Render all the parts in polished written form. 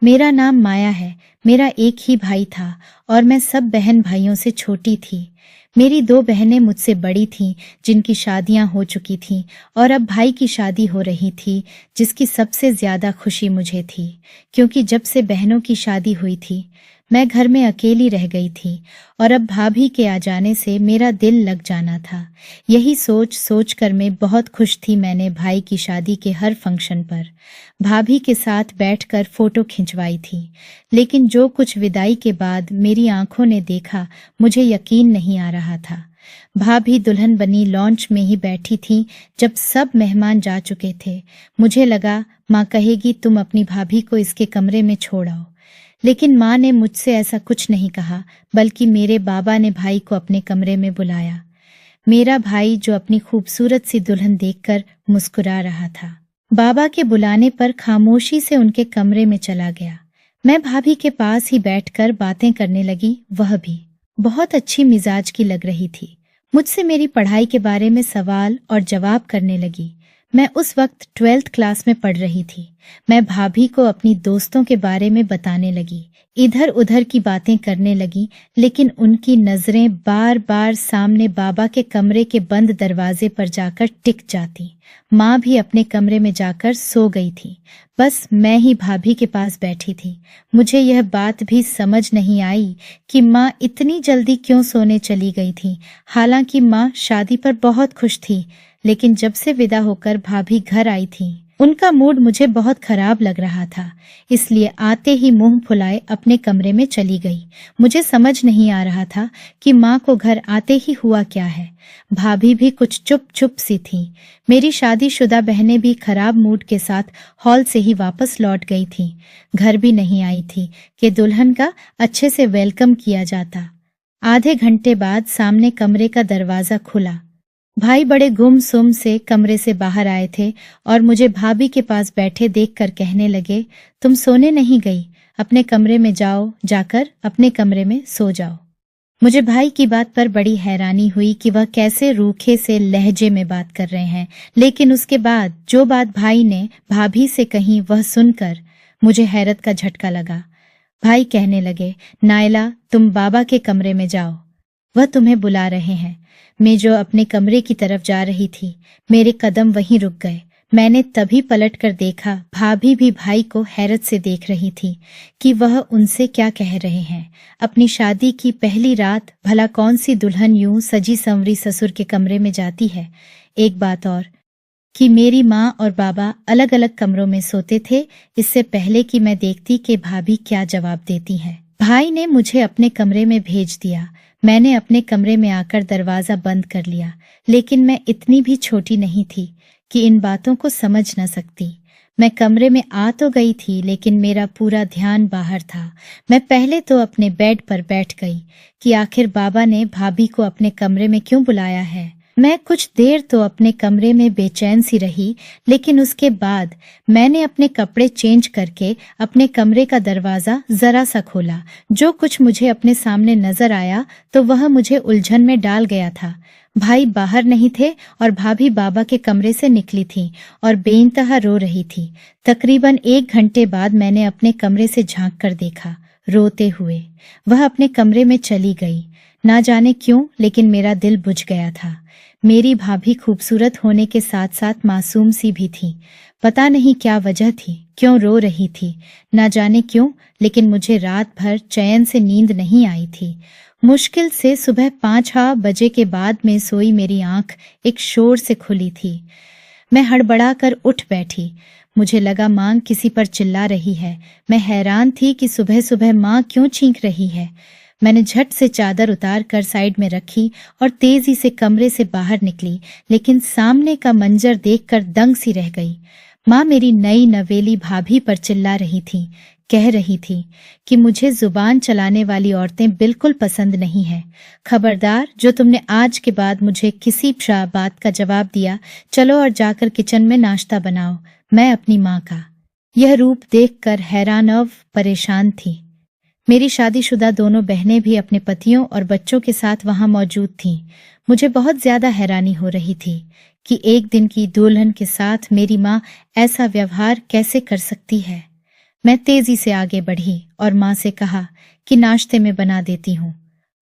मेरा नाम माया है। मेरा एक ही भाई था और मैं सब बहन भाइयों से छोटी थी। मेरी दो बहनें मुझसे बड़ी थीं, जिनकी शादियां हो चुकी थीं, और अब भाई की शादी हो रही थी, जिसकी सबसे ज्यादा खुशी मुझे थी, क्योंकि जब से बहनों की शादी हुई थी मैं घर में अकेली रह गई थी और अब भाभी के आ जाने से मेरा दिल लग जाना था। यही सोच सोच कर मैं बहुत खुश थी। मैंने भाई की शादी के हर फंक्शन पर भाभी के साथ बैठकर फोटो खिंचवाई थी, लेकिन जो कुछ विदाई के बाद मेरी आंखों ने देखा, मुझे यकीन नहीं आ रहा था। भाभी दुल्हन बनी लॉन्च में ही बैठी थी जब सब मेहमान जा चुके थे। मुझे लगा माँ कहेगी तुम अपनी भाभी को इसके कमरे में छोड़ आओ, लेकिन माँ ने मुझसे ऐसा कुछ नहीं कहा, बल्कि मेरे बाबा ने भाई को अपने कमरे में बुलाया। मेरा भाई जो अपनी खूबसूरत सी दुल्हन देखकर मुस्कुरा रहा था, बाबा के बुलाने पर खामोशी से उनके कमरे में चला गया। मैं भाभी के पास ही बैठकर बातें करने लगी। वह भी बहुत अच्छी मिजाज की लग रही थी। मुझसे मेरी पढ़ाई के बारे में सवाल और जवाब करने लगी। मैं उस वक्त 12th क्लास में पढ़ रही थी। मैं भाभी को अपनी दोस्तों के बारे में बताने लगी, इधर उधर की बातें करने लगी, लेकिन उनकी नजरें बार बार सामने बाबा के कमरे के बंद दरवाजे पर जाकर टिक जाती। माँ भी अपने कमरे में जाकर सो गई थी। बस मैं ही भाभी के पास बैठी थी। मुझे यह बात भी समझ नहीं आई कि माँ इतनी जल्दी क्यों सोने चली गई थी। हालांकि माँ शादी पर बहुत खुश थी, लेकिन जब से विदा होकर भाभी घर आई थी, उनका मूड मुझे बहुत खराब लग रहा था। इसलिए आते ही मुंह फुलाए अपने कमरे में चली गई। मुझे समझ नहीं आ रहा था कि माँ को घर आते ही हुआ क्या है। भाभी भी कुछ चुप चुप सी थी। मेरी शादीशुदा बहनें भी खराब मूड के साथ हॉल से ही वापस लौट गई थी। घर भी नहीं आई थी कि दुल्हन का अच्छे से वेलकम किया जाता। आधे घंटे बाद सामने कमरे का दरवाजा खुला। भाई बड़े गुमसुम से कमरे से बाहर आए थे और मुझे भाभी के पास बैठे देखकर कहने लगे, तुम सोने नहीं गई? अपने कमरे में जाओ, जाकर अपने कमरे में सो जाओ। मुझे भाई की बात पर बड़ी हैरानी हुई कि वह कैसे रूखे से लहजे में बात कर रहे हैं, लेकिन उसके बाद जो बात भाई ने भाभी से कही वह सुनकर मुझे हैरत का झटका लगा। भाई कहने लगे, नायला तुम बाबा के कमरे में जाओ, वह तुम्हें बुला रहे हैं। मैं जो अपने कमरे की तरफ जा रही थी, मेरे कदम वहीं रुक गए। मैंने तभी पलटकर देखा, भाभी भी भाई को हैरत से देख रही थी कि वह उनसे क्या कह रहे हैं। अपनी शादी की पहली रात भला कौन सी दुल्हन यूं सजी संवरी ससुर के कमरे में जाती है। एक बात और कि मेरी माँ और बाबा अलग अलग कमरों में सोते थे, इससे पहले कि मैं देखती कि भाभी क्या जवाब देती है। भाई ने मुझे अपने कमरे में भेज दिया। मैंने अपने कमरे में आकर दरवाजा बंद कर लिया, लेकिन मैं इतनी भी छोटी नहीं थी कि इन बातों को समझ न सकती। मैं कमरे में आ तो गई थी, लेकिन मेरा पूरा ध्यान बाहर था। मैं पहले तो अपने बेड पर बैठ गई कि आखिर बाबा ने भाभी को अपने कमरे में क्यों बुलाया है। मैं कुछ देर तो अपने कमरे में बेचैन सी रही, लेकिन उसके बाद मैंने अपने कपड़े चेंज करके अपने कमरे का दरवाजा जरा सा खोला। जो कुछ मुझे अपने सामने नजर आया तो वह मुझे उलझन में डाल गया था। भाई बाहर नहीं थे और भाभी बाबा के कमरे से निकली थी और बेइंतहा रो रही थी। तकरीबन 1 घंटे बाद मैंने अपने कमरे से झांक कर देखा, रोते हुए वह अपने कमरे में चली गई। ना जाने क्यों, लेकिन मेरा दिल बुझ गया था। मेरी भाभी खूबसूरत होने के साथ साथ मासूम सी भी थी। पता नहीं क्या वजह थी, क्यों रो रही थी, ना जाने क्यों, लेकिन मुझे रात भर चैन से नींद नहीं आई थी। मुश्किल से सुबह 5-6 बजे के बाद में सोई मेरी आंख एक शोर से खुली थी। मैं हड़बड़ा कर उठ बैठी। मुझे लगा माँ किसी पर चिल्ला रही है। मैं हैरान थी कि सुबह सुबह माँ क्यों चीख रही है। मैंने झट से चादर उतार कर साइड में रखी और तेजी से कमरे से बाहर निकली, लेकिन सामने का मंजर देखकर दंग सी रह गई। माँ मेरी नई नवेली भाभी पर चिल्ला रही थी, कह रही थी कि मुझे जुबान चलाने वाली औरतें बिल्कुल पसंद नहीं है। खबरदार, जो तुमने आज के बाद मुझे किसी बात का जवाब दिया, चलो और जाकर किचन में नाश्ता बनाओ। मैं अपनी माँ का यह रूप देखकर हैरान और परेशान थी। मेरी शादीशुदा दोनों बहनें भी अपने पतियों और बच्चों के साथ वहां मौजूद थीं। मुझे बहुत ज्यादा हैरानी हो रही थी कि एक दिन की दुल्हन के साथ मेरी माँ ऐसा व्यवहार कैसे कर सकती है। मैं तेजी से आगे बढ़ी और माँ से कहा कि नाश्ते में बना देती हूँ।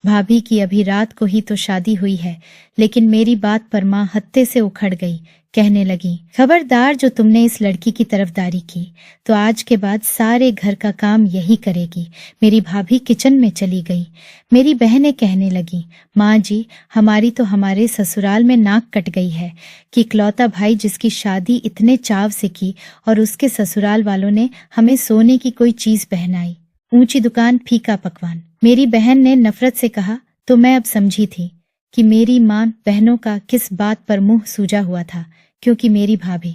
भाभी की अभी रात को ही तो शादी हुई है, लेकिन मेरी बात पर माँ हत्थे से उखड़ गई। कहने लगी, खबरदार जो तुमने इस लड़की की तरफदारी की तो आज के बाद सारे घर का काम यही करेगी। मेरी भाभी किचन में चली गई। मेरी बहनें कहने लगी, माँ जी, हमारी तो हमारे ससुराल में नाक कट गई है कि इकलौता भाई जिसकी शादी इतने चाव से की और उसके ससुराल वालों ने हमें सोने की कोई चीज पहनाई। ऊंची दुकान, फीका पकवान। मेरी बहन ने नफरत से कहा तो मैं अब समझी थी कि मेरी मां बहनों का किस बात पर मुंह सूजा हुआ था, क्योंकि मेरी भाभी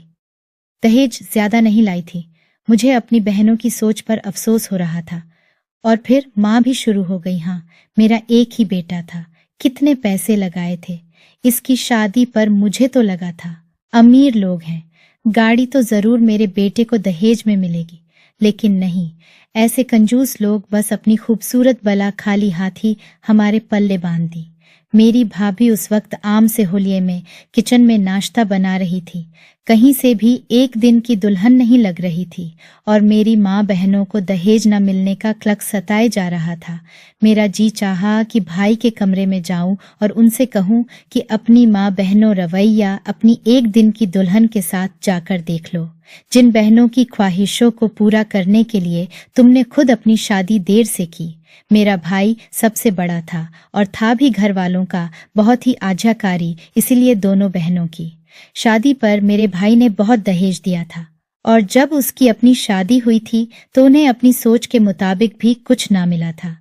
दहेज ज्यादा नहीं लाई थी। मुझे अपनी बहनों की सोच पर अफसोस हो रहा था। और फिर माँ भी शुरू हो गई, हाँ, मेरा एक ही बेटा था, कितने पैसे लगाए थे इसकी शादी पर, मुझे तो लगा था अमीर लोग हैं, गाड़ी तो जरूर मेरे बेटे को दहेज में मिलेगी, लेकिन नहीं, ऐसे कंजूस लोग बस अपनी खूबसूरत बला खाली हाथी हमारे पल्ले बांध दी। मेरी भाभी उस वक्त आम से होलिये में किचन में नाश्ता बना रही थी। कहीं से भी एक दिन की दुल्हन नहीं लग रही थी और मेरी माँ बहनों को दहेज न मिलने का क्लक सताए जा रहा था। मेरा जी चाहा कि भाई के कमरे में जाऊं और उनसे कहूं कि अपनी माँ बहनों रवैया अपनी एक दिन की दुल्हन के साथ जाकर देख लो। जिन बहनों की ख्वाहिशों को पूरा करने के लिए तुमने खुद अपनी शादी देर से की। मेरा भाई सबसे बड़ा था और था भी घर वालों का बहुत ही आज्ञाकारी, इसीलिए दोनों बहनों की शादी पर मेरे भाई ने बहुत दहेज दिया था और जब उसकी अपनी शादी हुई थी तो उन्हें अपनी सोच के मुताबिक भी कुछ ना मिला था।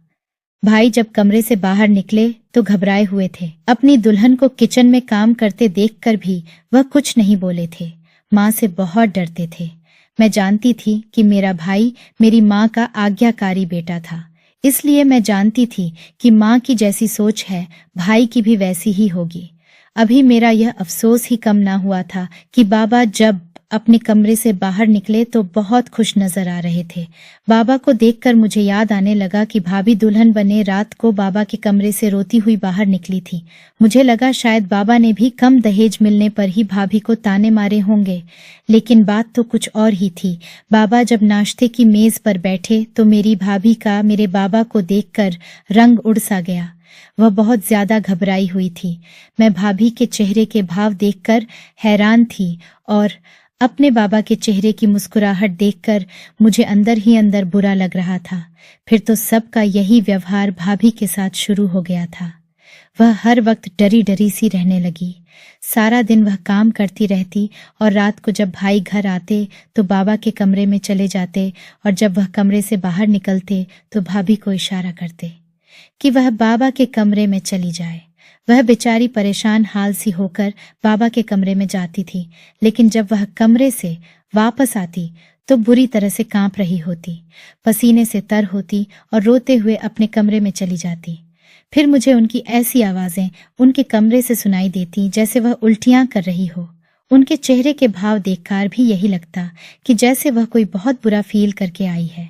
भाई जब कमरे से बाहर निकले तो घबराए हुए थे। अपनी दुल्हन को किचन में काम करते देखकर भी वह कुछ नहीं बोले थे। माँ से बहुत डरते थे। मैं जानती थी कि मेरा भाई मेरी माँ का आज्ञाकारी बेटा था, इसलिए मैं जानती थी कि माँ की जैसी सोच है भाई की भी वैसी ही होगी। अभी मेरा यह अफसोस ही कम ना हुआ था कि बाबा जब अपने कमरे से बाहर निकले तो बहुत खुश नजर आ रहे थे। बाबा को देखकर मुझे याद आने लगा कि भाभी दुल्हन बने रात को बाबा के कमरे से रोती हुई बाहर निकली थी। मुझे लगा शायद बाबा ने भी कम दहेज मिलने पर ही भाभी को ताने मारे होंगे, लेकिन बात तो कुछ और ही थी। बाबा जब नाश्ते की मेज पर बैठे तो मेरी भाभी का मेरे बाबा को देखकर रंग उड़ सा गया। वह बहुत ज्यादा घबराई हुई थी। मैं भाभी के चेहरे के भाव देखकर हैरान थी और अपने बाबा के चेहरे की मुस्कुराहट देखकर मुझे अंदर ही अंदर बुरा लग रहा था। फिर तो सबका यही व्यवहार भाभी के साथ शुरू हो गया था। वह हर वक्त डरी डरी सी रहने लगी। सारा दिन वह काम करती रहती और रात को जब भाई घर आते तो बाबा के कमरे में चले जाते और जब वह कमरे से बाहर निकलते तो भाभी को इशारा करते कि वह बाबा के कमरे में चली जाए। वह बेचारी परेशान हाल सी होकर बाबा के कमरे में जाती थी, लेकिन जब वह कमरे से वापस आती तो बुरी तरह से कांप रही होती, पसीने से तर होती और रोते हुए अपने कमरे में चली जाती। फिर मुझे उनकी ऐसी आवाजें उनके कमरे से सुनाई देती जैसे वह उल्टियां कर रही हो। उनके चेहरे के भाव देखकर भी यही लगता कि जैसे वह कोई बहुत बुरा फील करके आई है।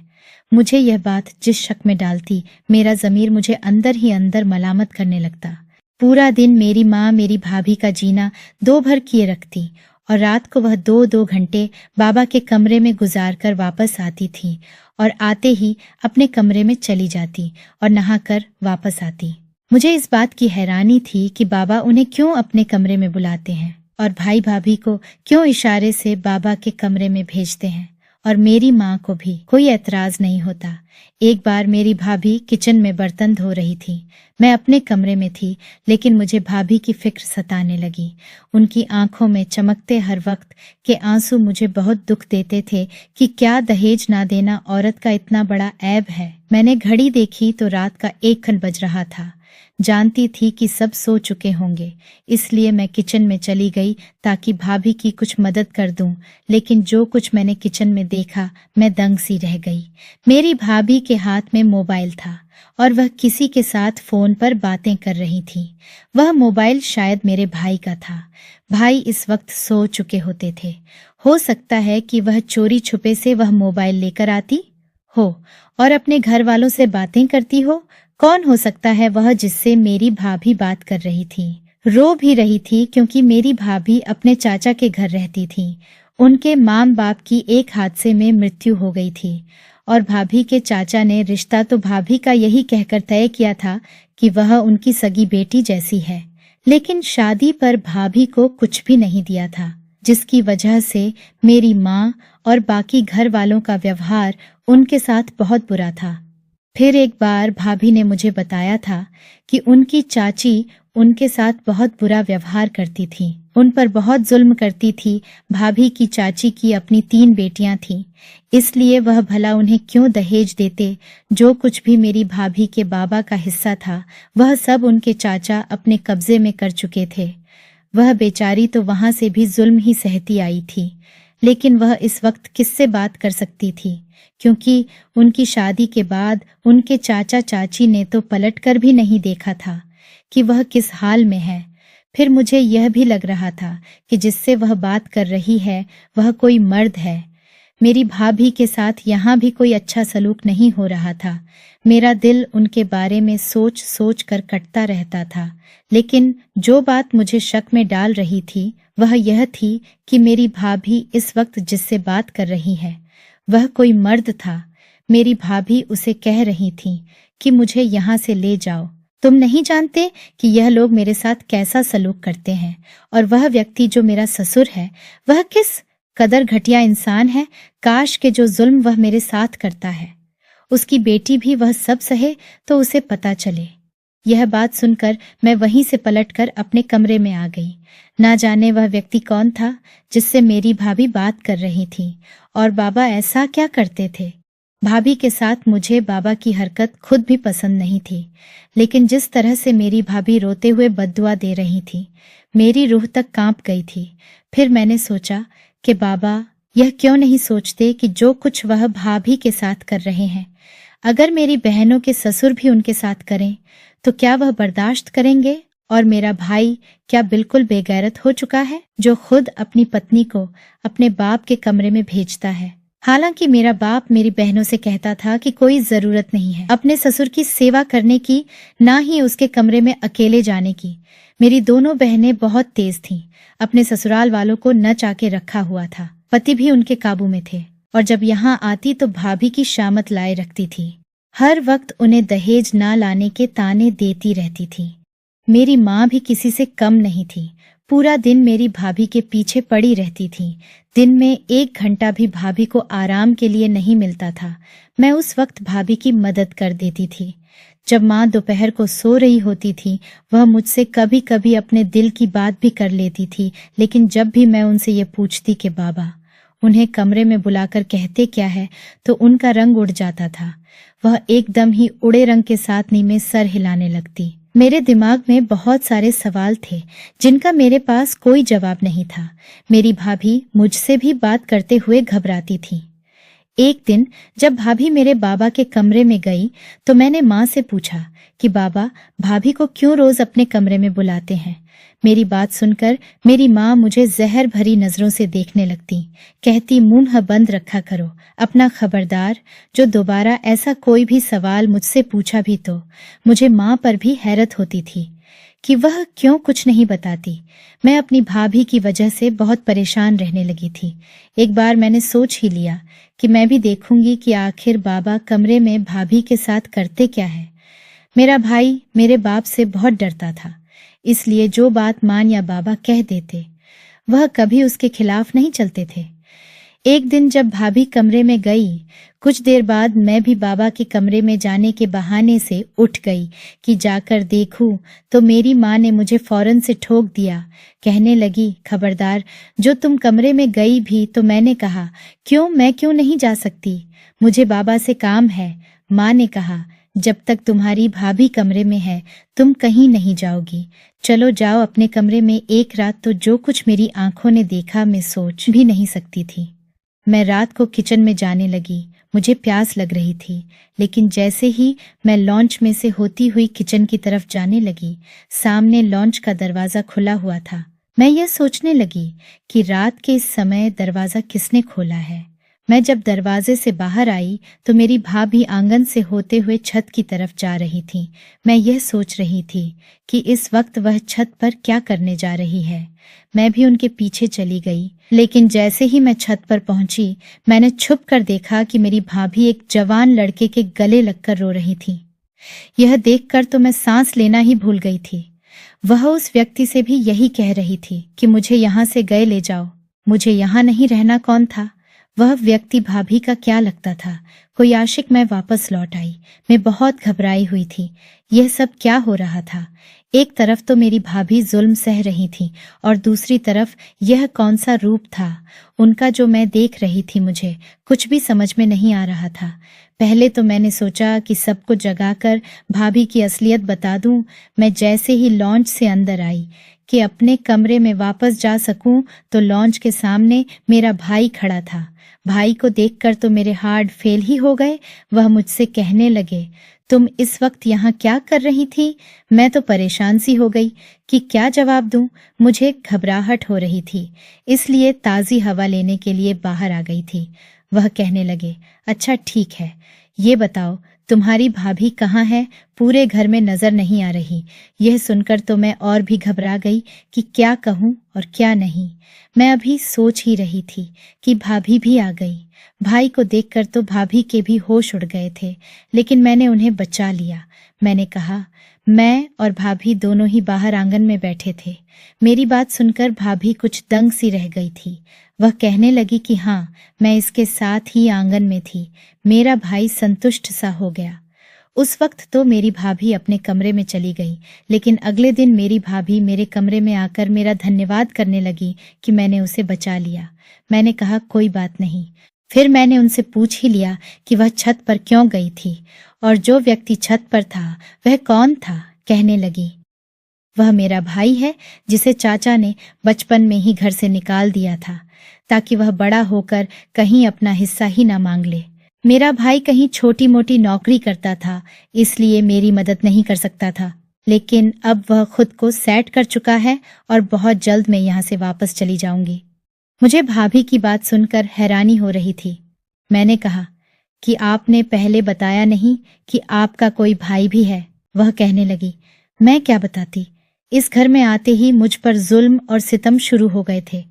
मुझे यह बात जिस शक में डालती, मेरा ज़मीर मुझे अंदर ही अंदर मलामत करने लगता। पूरा दिन मेरी माँ मेरी भाभी का जीना दो भर किए रखती और रात को वह 2-2 घंटे बाबा के कमरे में गुजार कर वापस आती थी और आते ही अपने कमरे में चली जाती और नहाकर वापस आती। मुझे इस बात की हैरानी थी कि बाबा उन्हें क्यों अपने कमरे में बुलाते हैं और भाई भाभी को क्यों इशारे से बाबा के कमरे में भेजते हैं, और मेरी माँ को भी कोई एतराज नहीं होता। एक बार मेरी भाभी किचन में बर्तन धो रही थी। मैं अपने कमरे में थी, लेकिन मुझे भाभी की फिक्र सताने लगी। उनकी आंखों में चमकते हर वक्त के आंसू मुझे बहुत दुख देते थे कि क्या दहेज ना देना औरत का इतना बड़ा ऐब है। मैंने घड़ी देखी तो रात का 1 बज रहा था। जानती थी कि सब सो चुके होंगे, इसलिए मैं किचन में चली गई ताकि भाभी की कुछ मदद कर दूं, लेकिन जो कुछ मैंने किचन में देखा मैं दंग सी रह गई। मेरी भाभी के हाथ में मोबाइल था और वह किसी के साथ फोन पर बातें कर रही थी। वह मोबाइल शायद मेरे भाई का था। भाई इस वक्त सो चुके होते थे। हो सकता है कि वह चोरी छुपे से वह मोबाइल लेकर आती हो और अपने घर वालों से बातें करती हो। कौन हो सकता है वह जिससे मेरी भाभी बात कर रही थी? रो भी रही थी क्योंकि मेरी भाभी अपने चाचा के घर रहती थी। उनके माँ बाप की एक हादसे में मृत्यु हो गई थी और भाभी के चाचा ने रिश्ता तो भाभी का यही कहकर तय किया था कि वह उनकी सगी बेटी जैसी है, लेकिन शादी पर भाभी को कुछ भी नहीं दिया था, जिसकी वजह से मेरी माँ और बाकी घर वालों का व्यवहार उनके साथ बहुत बुरा था। फिर एक बार भाभी ने मुझे बताया था कि उनकी चाची उनके साथ बहुत बुरा व्यवहार करती थी, उन पर बहुत जुल्म करती थी। भाभी की चाची की अपनी 3 बेटियां थीं, इसलिए वह भला उन्हें क्यों दहेज देते। जो कुछ भी मेरी भाभी के बाबा का हिस्सा था वह सब उनके चाचा अपने कब्जे में कर चुके थे। वह बेचारी तो वहां से भी जुल्म ही सहती आई थी, लेकिन वह इस वक्त किससे बात कर सकती थी, क्योंकि उनकी शादी के बाद उनके चाचा चाची ने तो पलटकर भी नहीं देखा था कि वह किस हाल में है। फिर मुझे यह भी लग रहा था कि जिससे वह बात कर रही है वह कोई मर्द है। मेरी भाभी के साथ यहाँ भी कोई अच्छा सलूक नहीं हो रहा था। मेरा दिल उनके बारे में सोच सोच कर कटता रहता था, लेकिन जो बात मुझे शक में डाल रही थी वह यह थी कि मेरी भाभी इस वक्त जिससे बात कर रही है वह कोई मर्द था। मेरी भाभी उसे कह रही थी कि मुझे यहाँ से ले जाओ, तुम नहीं जानते कि यह लोग मेरे साथ कैसा सलूक करते हैं, और वह व्यक्ति जो मेरा ससुर है वह किस कदर घटिया इंसान है। काश के जो जुल्म वह मेरे साथ करता है उसकी बेटी भी वह सब सहे तो उसे पता चले। यह बात सुनकर मैं वहीं से पलटकर अपने कमरे में आ गई। ना जाने वह व्यक्ति कौन था जिससे मेरी भाभी बात कर रही थी, और बाबा ऐसा क्या करते थे। भाभी के साथ मुझे बाबा की हरकत खुद भी पसंद नहीं थी, लेकिन जिस तरह से मेरी भाभी रोते हुए बद्दुआ दे रही थी मेरी रूह तक कांप गई थी। फिर मैंने सोचा कि बाबा यह क्यों नहीं सोचते कि जो कुछ वह भाभी के साथ कर रहे हैं अगर मेरी बहनों के ससुर भी उनके साथ करें तो क्या वह बर्दाश्त करेंगे। और मेरा भाई क्या बिल्कुल बेगैरत हो चुका है जो खुद अपनी पत्नी को अपने बाप के कमरे में भेजता है। हालांकि मेरा बाप मेरी बहनों से कहता था कि कोई जरूरत नहीं है अपने ससुर की सेवा करने की, ना ही उसके कमरे में अकेले जाने की। मेरी दोनों बहनें बहुत तेज थीं, अपने ससुराल वालों को न चाके रखा हुआ था, पति भी उनके काबू में थे, और जब यहाँ आती तो भाभी की शामत लाए रखती थी। हर वक्त उन्हें दहेज ना लाने के ताने देती रहती थी। मेरी माँ भी किसी से कम नहीं थी, पूरा दिन मेरी भाभी के पीछे पड़ी रहती थी। दिन में 1 घंटा भी भाभी को आराम के लिए नहीं मिलता था। मैं उस वक्त भाभी की मदद कर देती थी। जब माँ दोपहर को सो रही होती थी वह मुझसे कभी कभी अपने दिल की बात भी कर लेती थी, लेकिन जब भी मैं उनसे ये पूछती कि बाबा उन्हें कमरे में बुलाकर कहते क्या है तो उनका रंग उड़ जाता था। वह एकदम ही उड़े रंग के साथ नी में सर हिलाने लगती। मेरे दिमाग में बहुत सारे सवाल थे जिनका मेरे पास कोई जवाब नहीं था। मेरी भाभी मुझसे भी बात करते हुए घबराती थी। एक दिन जब भाभी मेरे बाबा के कमरे में गई तो मैंने माँ से पूछा कि बाबा भाभी को क्यों रोज अपने कमरे में बुलाते हैं। मेरी बात सुनकर मेरी माँ मुझे जहर भरी नजरों से देखने लगती, कहती मुंह बंद रखा करो, अपना खबरदार, जो दोबारा ऐसा कोई भी सवाल मुझसे पूछा भी तो। मुझे माँ पर भी हैरत होती थी कि वह क्यों कुछ नहीं बताती। मैं अपनी भाभी की वजह से बहुत परेशान रहने लगी थी। एक बार मैंने सोच ही लिया कि मैं भी देखूंगी कि आखिर बाबा कमरे में भाभी के साथ करते क्या है। मेरा भाई मेरे बाप से बहुत डरता था, इसलिए जो बात माँ या बाबा कह देते वह कभी उसके खिलाफ नहीं चलते थे। एक दिन जब भाभी कमरे में गई, कुछ देर बाद मैं भी बाबा के कमरे में जाने के बहाने से उठ गई कि जाकर देखूं, तो मेरी माँ ने मुझे फौरन से ठोक दिया। कहने लगी, खबरदार, जो तुम कमरे में गई भी तो मैंने कहा मैं क्यों नहीं जा सकती, मुझे बाबा से काम है। माँ ने कहा, जब तक तुम्हारी भाभी कमरे में है तुम कहीं नहीं जाओगी, चलो जाओ अपने कमरे में। एक रात तो जो कुछ मेरी आंखों ने देखा मैं सोच भी नहीं सकती थी। मैं रात को किचन में जाने लगी। मुझे प्यास लग रही थी, लेकिन जैसे ही मैं लॉन्च में से होती हुई किचन की तरफ जाने लगी, सामने लॉन्च का दरवाजा खुला हुआ था। मैं यह सोचने लगी कि रात के इस समय दरवाजा किसने खोला है। मैं जब दरवाजे से बाहर आई तो मेरी भाभी आंगन से होते हुए छत की तरफ जा रही थी। मैं यह सोच रही थी कि इस वक्त वह छत पर क्या करने जा रही है। मैं भी उनके पीछे चली गई, लेकिन जैसे ही मैं छत पर पहुंची, मैंने छुप कर देखा कि मेरी भाभी एक जवान लड़के के गले लगकर रो रही थी। यह देखकर तो मैं सांस लेना ही भूल गई थी। वह उस व्यक्ति से भी यही कह रही थी कि मुझे यहाँ से गए ले जाओ। मुझे यहाँ नहीं रहना कौन था? वह व्यक्ति भाभी का क्या लगता था? कोई आशिक? मैं वापस लौट आई। मैं बहुत घबराई हुई थी। यह सब क्या हो रहा था? एक तरफ तो मेरी भाभी जुल्म सह रही थी और दूसरी तरफ यह कौन सा रूप था उनका जो मैं देख रही थी। मुझे कुछ भी समझ में नहीं आ रहा था। पहले तो मैंने सोचा कि सबको जगाकर भाभी की असलियत बता दूं। मैं जैसे ही लॉन्च से अंदर आई कि अपने कमरे में वापस जा सकूं, तो लॉन्च के सामने मेरा भाई खड़ा था। भाई को देखकर तो मेरे हार्ट फेल ही हो गए। वह मुझसे कहने लगे, तुम इस वक्त यहाँ क्या कर रही थी? मैं तो परेशान सी हो गई कि क्या जवाब दूं। मुझे घबराहट हो रही थी, इसलिए ताज़ी हवा लेने के लिए बाहर आ गई थी। वह कहने लगे, अच्छा ठीक है, ये बताओ तुम्हारी भाभी कहाँ है? पूरे घर में नजर नहीं आ रही। यह सुनकर तो मैं और भी घबरा गई कि क्या कहूँ और क्या नहीं। मैं अभी सोच ही रही थी कि भाभी भी आ गई। भाई को देखकर तो भाभी के भी होश उड़ गए थे, लेकिन मैंने उन्हें बचा लिया। मैंने कहा, मैं और भाभी दोनों ही बाहर आंगन में बैठे थे। मेरी बात सुनकर भाभी कुछ दंग सी रह गई थी। वह कहने लगी कि हाँ, मैं इसके साथ ही आंगन में थी। मेरा भाई संतुष्ट सा हो गया। उस वक्त तो मेरी भाभी अपने कमरे में चली गई, लेकिन अगले दिन मेरी भाभी मेरे कमरे में आकर मेरा धन्यवाद करने लगी कि मैंने उसे बचा लिया। मैंने कहा, कोई बात नहीं। फिर मैंने उनसे पूछ ही लिया कि वह छत पर क्यों गई थी और जो व्यक्ति छत पर था वह कौन था। कहने लगी, वह मेरा भाई है जिसे चाचा ने बचपन में ही घर से निकाल दिया था ताकि वह बड़ा होकर कहीं अपना हिस्सा ही ना मांग ले। मेरा भाई कहीं छोटी मोटी नौकरी करता था, इसलिए मेरी मदद नहीं कर सकता था, लेकिन अब वह खुद को सेट कर चुका है और बहुत जल्द मैं यहाँ से वापस चली जाऊंगी। मुझे भाभी की बात सुनकर हैरानी हो रही थी। मैंने कहा कि आपने पहले बताया नहीं कि आपका कोई भाई भी है। वह कहने लगी, मैं क्या बताती? इस घर में आते ही मुझ पर जुल्म और सितम शुरू हो गए थे।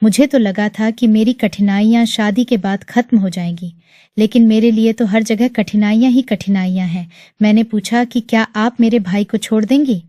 मुझे तो लगा था कि मेरी कठिनाइयां शादी के बाद खत्म हो जाएंगी, लेकिन मेरे लिए तो हर जगह कठिनाइयां ही कठिनाइयां हैं। मैंने पूछा कि क्या आप मेरे भाई को छोड़ देंगी?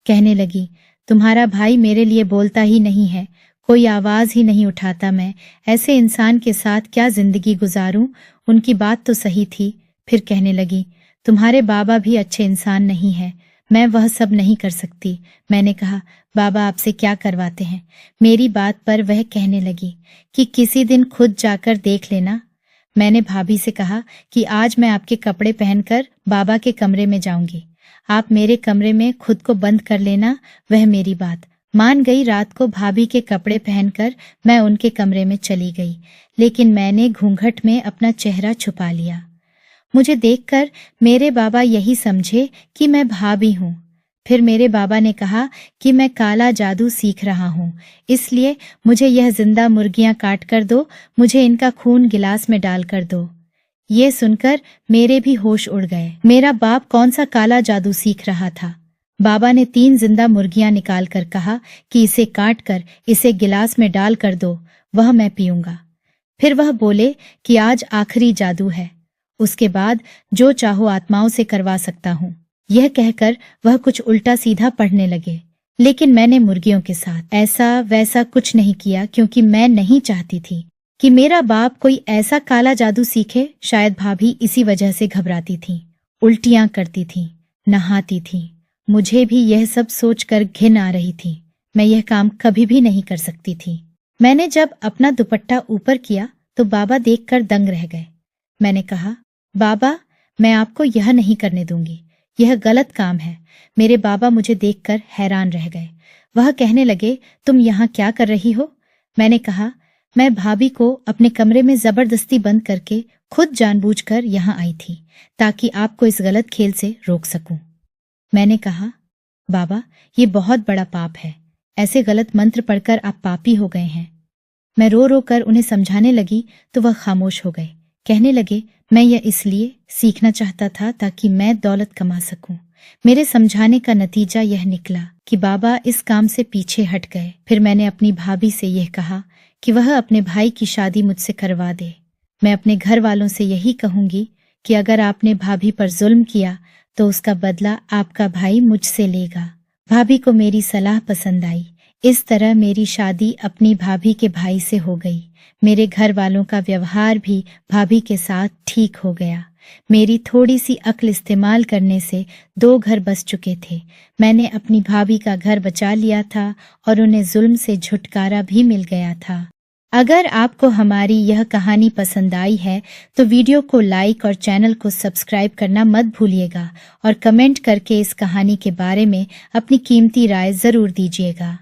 कहने लगी, तुम्हारा भाई मेरे लिए बोलता ही नहीं है, कोई आवाज ही नहीं उठाता। मैं ऐसे इंसान के साथ क्या जिंदगी गुजारूं? उनकी बात तो सही थी। फिर कहने लगी, तुम्हारे बाबा भी अच्छे इंसान नहीं है, मैं वह सब नहीं कर सकती। मैंने कहा, बाबा आपसे क्या करवाते हैं? मेरी बात पर वह कहने लगी कि किसी दिन खुद जाकर देख लेना। मैंने भाभी से कहा कि आज मैं आपके कपड़े पहनकर बाबा के कमरे में जाऊंगी, आप मेरे कमरे में खुद को बंद कर लेना। वह मेरी बात मान गई। रात को भाभी के कपड़े पहनकर मैं उनके कमरे में चली गई, लेकिन मैंने घूंघट में अपना चेहरा छुपा लिया। मुझे देखकर मेरे बाबा यही समझे कि मैं भाभी हूँ। फिर मेरे बाबा ने कहा कि मैं काला जादू सीख रहा हूँ, इसलिए मुझे यह जिंदा मुर्गियां काट कर दो, मुझे इनका खून गिलास में डाल कर दो। ये सुनकर मेरे भी होश उड़ गए। मेरा बाप कौन सा काला जादू सीख रहा था? बाबा ने 3 जिंदा मुर्गियां निकाल कर कहा कि इसे काट कर इसे गिलास में डाल कर दो, वह मैं पीऊंगा। फिर वह बोले कि आज आखिरी जादू है, उसके बाद जो चाहो आत्माओं से करवा सकता हूँ। यह कहकर वह कुछ उल्टा सीधा पढ़ने लगे, लेकिन मैंने मुर्गियों के साथ ऐसा वैसा कुछ नहीं किया, क्योंकि मैं नहीं चाहती थी कि मेरा बाप कोई ऐसा काला जादू सीखे। शायद भाभी इसी वजह से घबराती थी, उल्टियां करती थी, नहाती थी। मुझे भी यह सब सोचकर घिन आ रही थी। मैं यह काम कभी भी नहीं कर सकती थी। मैंने जब अपना दुपट्टा ऊपर किया तो बाबा देखकर दंग रह गए। मैंने कहा, बाबा मैं आपको यह नहीं करने दूंगी, यह गलत काम है। मेरे बाबा मुझे देखकर हैरान रह गए। वह कहने लगे, तुम यहाँ क्या कर रही हो? मैंने कहा, मैं भाभी को अपने कमरे में जबरदस्ती बंद करके खुद जानबूझकर यहाँ आई थी ताकि आपको इस गलत खेल से रोक सकूं। मैंने कहा, बाबा ये बहुत बड़ा पाप है, ऐसे गलत मंत्र पढ़कर आप पापी हो गए हैं। मैं रो रो कर उन्हें समझाने लगी तो वह खामोश हो गए। कहने लगे, मैं यह इसलिए सीखना चाहता था ताकि मैं दौलत कमा सकूं। मेरे समझाने का नतीजा यह निकला कि बाबा इस काम से पीछे हट गए। फिर मैंने अपनी भाभी से यह कहा कि वह अपने भाई की शादी मुझसे करवा दे। मैं अपने घर वालों से यही कहूंगी कि अगर आपने भाभी पर जुल्म किया तो उसका बदला आपका भाई मुझसे लेगा। भाभी को मेरी सलाह पसंद आई। इस तरह मेरी शादी अपनी भाभी के भाई से हो गई। मेरे घर वालों का व्यवहार भी भाभी के साथ ठीक हो गया। मेरी थोड़ी सी अक्ल इस्तेमाल करने से 2 घर बस चुके थे। मैंने अपनी भाभी का घर बचा लिया था और उन्हें जुल्म से छुटकारा भी मिल गया था। अगर आपको हमारी यह कहानी पसंद आई है तो वीडियो को लाइक और चैनल को सब्सक्राइब करना मत भूलिएगा और कमेंट करके इस कहानी के बारे में अपनी कीमती राय जरूर दीजिएगा।